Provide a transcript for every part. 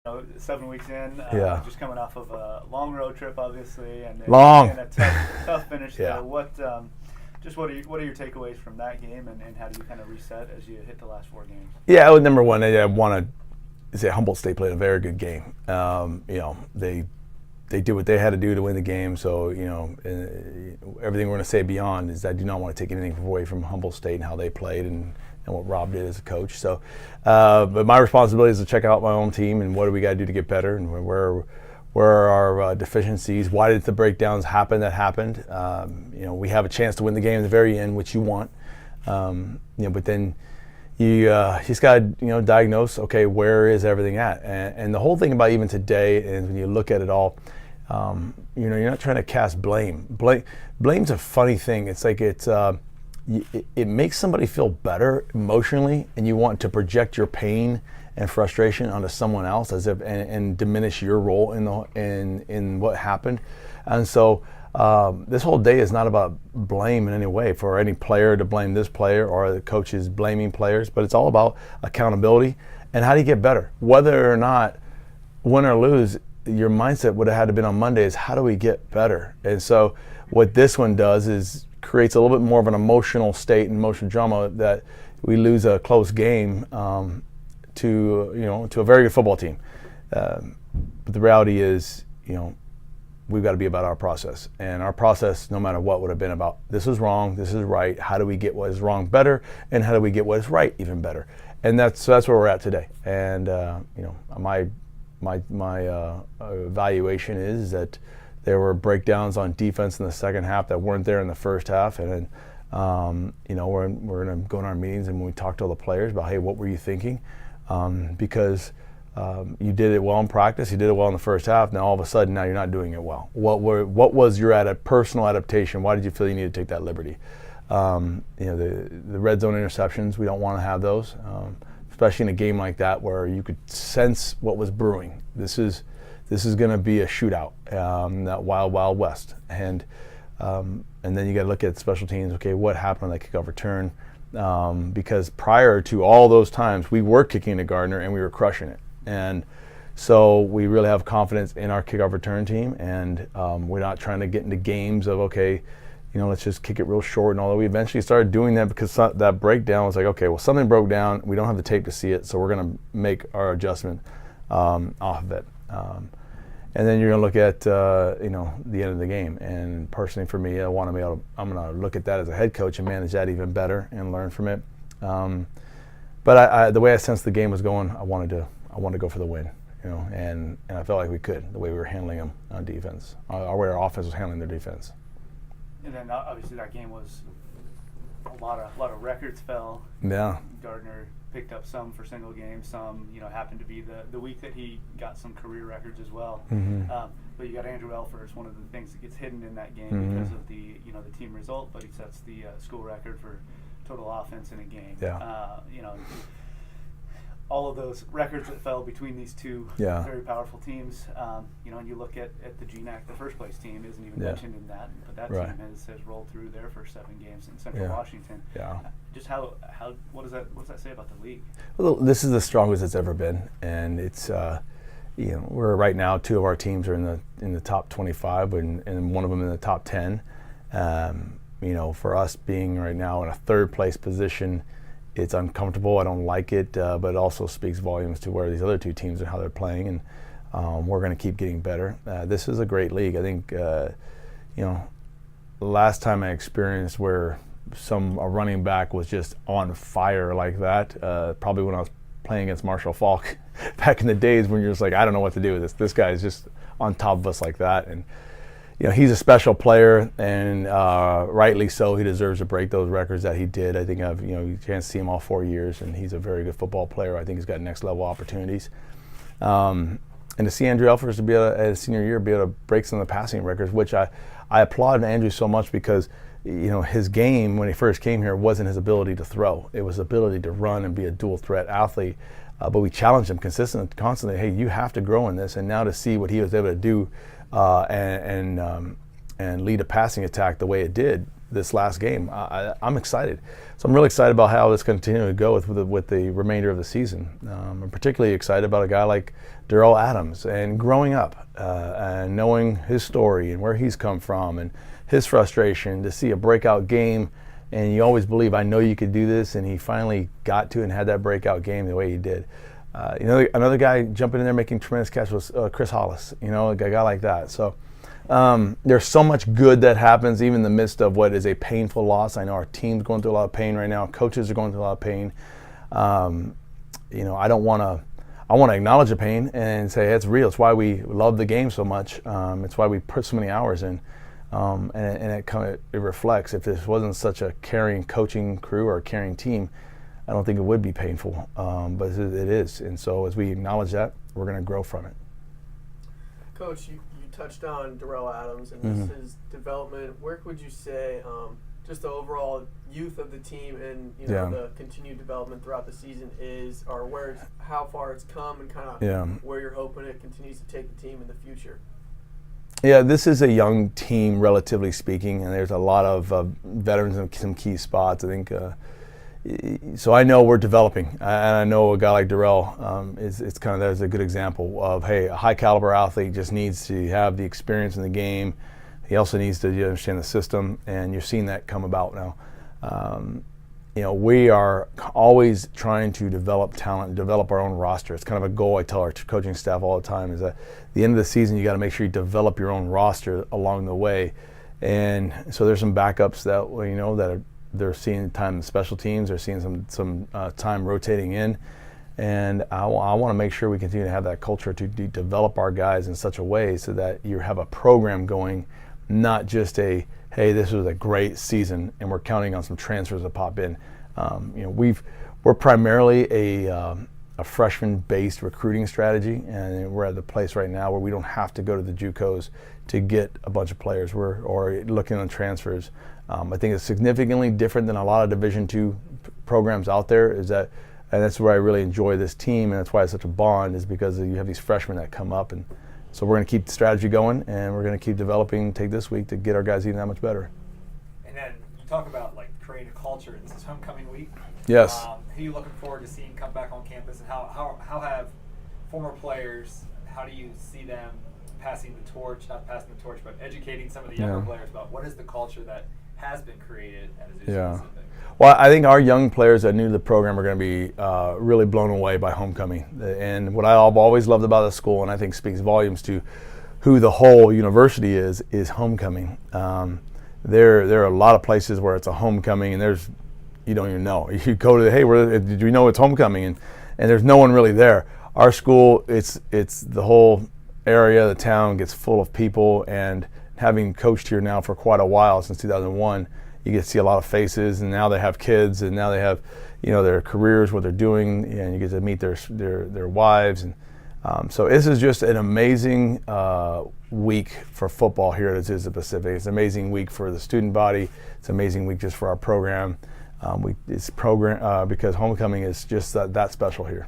7 weeks in, Yeah. just coming off of a long road trip, obviously, and Long. and a tough finish Yeah. there. What are your takeaways from that game, and how do you kind of reset as you hit the last 4 games? Yeah, well, number one, I want to say Humboldt State played a very good game. They did what they had to do to win the game. So everything we're going to say beyond is I do not want to take anything away from Humboldt State and how they played and what Rob did as a coach. So, but my responsibility is to check out my own team and what do we got to do to get better and where are our deficiencies. Why did the breakdowns happen that happened? We have a chance to win the game at the very end, which you want. But then you just got to diagnose, okay, where is everything at? And the whole thing about even today is when you look at it all, you're not trying to cast blame. Blame's a funny thing. It's like it makes somebody feel better emotionally, and you want to project your pain and frustration onto someone else as if and diminish your role in what happened. And so this whole day is not about blame in any way for any player to blame this player or the coaches blaming players, but it's all about accountability and how do you get better. Whether or not win or lose, your mindset would have had to been on Monday is how do we get better? And so what this one does is creates a little bit more of an emotional state and emotional drama that we lose a close game to a very good football team. But the reality is, we've got to be about our process. And our process, no matter what, would have been about this is wrong, this is right, how do we get what is wrong better, and how do we get what is right even better? And that's where we're at today. And my evaluation is that there were breakdowns on defense in the second half that weren't there in the first half. And then, we're going to go in our meetings and when we talk to all the players about, hey, what were you thinking? Because you did it well in practice, you did it well in the first half. Now all of a sudden, now you're not doing it well. What was your personal adaptation? Why did you feel you needed to take that liberty? The red zone interceptions, we don't want to have those, especially in a game like that where you could sense what was brewing. This is going to be a shootout, that wild west, and then you got to look at special teams. Okay, what happened on that kickoff return? Because prior to all those times, we were kicking to Gardner and we were crushing it. And so we really have confidence in our kickoff return team, and we're not trying to get into games of, okay, let's just kick it real short. And although we eventually started doing that because that breakdown was like, okay, well, something broke down. We don't have the tape to see it, so we're going to make our adjustment off of it. And then you're going to look at the end of the game. And personally, for me, I'm going to look at that as a head coach and manage that even better and learn from it. But the way I sensed the game was going, I wanted to go for the win. And I felt like we could, the way we were handling them on defense, or way our offense was handling their defense. And then obviously that game was a lot of records fell. Yeah. Gardner picked up some for single games, some happened to be the week that he got some career records as well. Mm-hmm. But you got Andrew Elfers, one of the things that gets hidden in that game Mm-hmm. because of the the team result, but he sets the school record for total offense in a game. Yeah. All of those records that fell between these two Yeah. very powerful teams, and you look at the GNAC, the first place team isn't even Yeah. mentioned in that, but that Right. team has rolled through their first 7 games in Central Yeah. Washington. Yeah. Just what does that say about the league? Well, this is the strongest it's ever been, and it's we're right now 2 of our teams are in the top 25, and one of them in the top 10. For us being right now in a 3rd place position, it's uncomfortable. I don't like it, but it also speaks volumes to where these other 2 teams and how they're playing, and we're going to keep getting better. This is a great league. I think the last time I experienced where a running back was just on fire like that, probably when I was playing against Marshall Falk back in the days when you're just like, I don't know what to do with this. This guy is just on top of us like that, and he's a special player, and rightly so. He deserves to break those records that he did. I think I've you chance to see him all 4 years, and he's a very good football player. I think he's got next level opportunities. And to see Andrew Elfers to be able to, at his senior year, be able to break some of the passing records, which I applaud Andrew so much because his game when he first came here wasn't his ability to throw. It was ability to run and be a dual threat athlete. But we challenged him constantly. Hey, you have to grow in this. And now to see what he was able to do and lead a passing attack the way it did, this last game. I'm excited. So I'm really excited about how this continues to go with the remainder of the season. I'm particularly excited about a guy like Darrell Adams and growing up and knowing his story and where he's come from and his frustration to see a breakout game. And you always believe, I know you could do this, and he finally got to and had that breakout game the way he did. Another guy jumping in there making tremendous catch was Chris Hollis, a guy like that. So there's so much good that happens even in the midst of what is a painful loss. I know our team's going through a lot of pain right now. Coaches are going through a lot of pain. I want to acknowledge the pain and say, hey, it's real. It's why we love the game so much. It's why we put so many hours in. And it reflects. If this wasn't such a caring coaching crew or a caring team, I don't think it would be painful, but it is. And so as we acknowledge that, we're going to grow from it. Coach, you touched on Darrell Adams and his development. Where would you say just the overall youth of the team and the continued development throughout the season is, or how far it's come and kind of where you're hoping it continues to take the team in the future? Yeah, this is a young team, relatively speaking, and there's a lot of veterans in some key spots. I think so. I know we're developing, and I know a guy like Darrell is kind of there's a good example of, hey, a high caliber athlete just needs to have the experience in the game. He also needs to understand the system, and you're seeing that come about now. We are always trying to develop talent and develop our own roster. It's kind of a goal I tell our coaching staff all the time, is that at the end of the season you got to make sure you develop your own roster along the way. And so there's some backups that they're seeing time in special teams. They're seeing some time rotating in. And I want to make sure we continue to have that culture to develop our guys in such a way so that you have a program going, not just hey, this was a great season and we're counting on some transfers to pop in. We're primarily a freshman-based recruiting strategy, and we're at the place right now where we don't have to go to the JUCOs to get a bunch of players. Or looking on transfers. I think it's significantly different than a lot of Division II programs out there. And that's where I really enjoy this team, and that's why it's such a bond, is because you have these freshmen that come up. And so we're going to keep the strategy going, and we're going to keep developing, take this week to get our guys even that much better. And then you talk about creating a culture. This is homecoming week. Yes. Who are you looking forward to seeing come back on campus, and how have former players, how do you see them passing the torch, not passing the torch, but educating some of the younger players about what is the culture that has been created at Azusa Pacific? Well, I think our young players that are new to the program are going to be really blown away by homecoming. And what I've always loved about the school, and I think speaks volumes to who the whole university is homecoming. There are a lot of places where it's a homecoming and you don't even know. You go to did you know it's homecoming? And there's no one really there. Our school, it's the whole area, the town gets full of people, and having coached here now for quite a while, since 2001, you get to see a lot of faces, and now they have kids, and now they have, their careers, what they're doing, and you get to meet their wives, and so this is just an amazing week for football here at Azusa Pacific. It's an amazing week for the student body. It's an amazing week just for our program. Because homecoming is just that special here.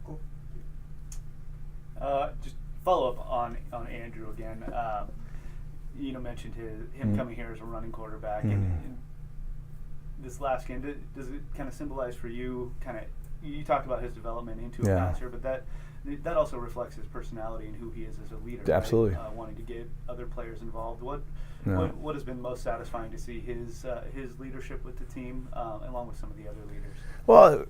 Cool. Just follow up on Andrew again. Mentioned him coming here as a running quarterback, and this last game, does it kind of symbolize for you? You talked about his development into a passer, but that also reflects his personality and who he is as a leader. Absolutely. Right? Wanting to get other players involved. What has been most satisfying to see his leadership with the team, along with some of the other leaders? Well,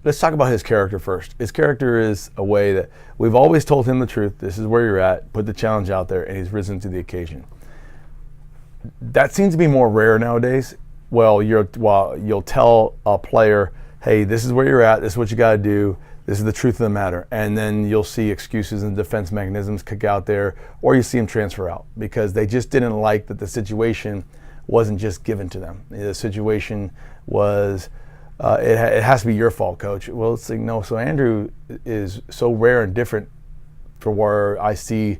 let's talk about his character first. His character is a way that we've always told him the truth. This is where you're at. Put the challenge out there, and he's risen to the occasion. That seems to be more rare nowadays. You'll tell a player, hey, this is where you're at. This is what you got to do. This is the truth of the matter. And then you'll see excuses and defense mechanisms kick out there, or you see them transfer out because they just didn't like that the situation wasn't just given to them. The situation was, it has to be your fault, coach. Well, it's like, no. So Andrew is so rare and different for where I see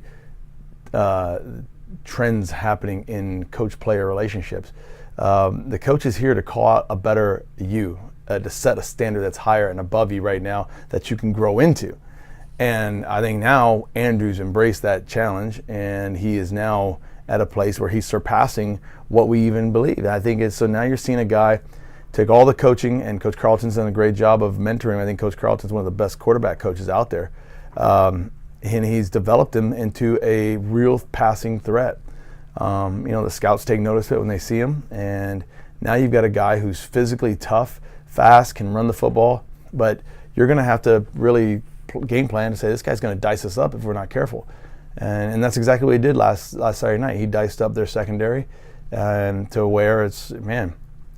trends happening in coach-player relationships. The coach is here to call out a better you, to set a standard that's higher and above you right now that you can grow into. And I think now Andrew's embraced that challenge, and he is now at a place where he's surpassing what we even believe. I think it's, so now you're seeing a guy take all the coaching, and Coach Carlton's done a great job of mentoring. I think Coach Carlton's one of the best quarterback coaches out there. And he's developed him into a real passing threat. The scouts take notice of it when they see him, and now you've got a guy who's physically tough, fast, can run the football, but you're going to have to really game plan to say this guy's going to dice us up if we're not careful. And that's exactly what he did last Saturday night. He diced up their secondary, and to where it's, man,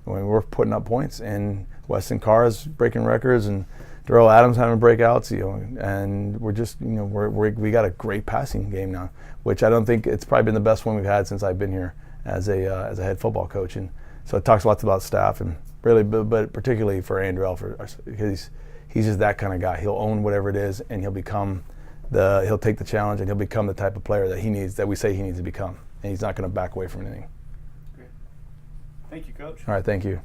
we're putting up points, and Weston Carr is breaking records, and Darrell Adams having breakouts, and we're just, we got a great passing game now, which I don't think, it's probably been the best one we've had since I've been here as a head football coach. And so it talks lots about staff, and really, but particularly for Andrell, because he's just that kind of guy. He'll own whatever it is, and he'll take the challenge, and he'll become the type of player that we say he needs to become, and he's not going to back away from anything. Great. Thank you, Coach. All right, thank you.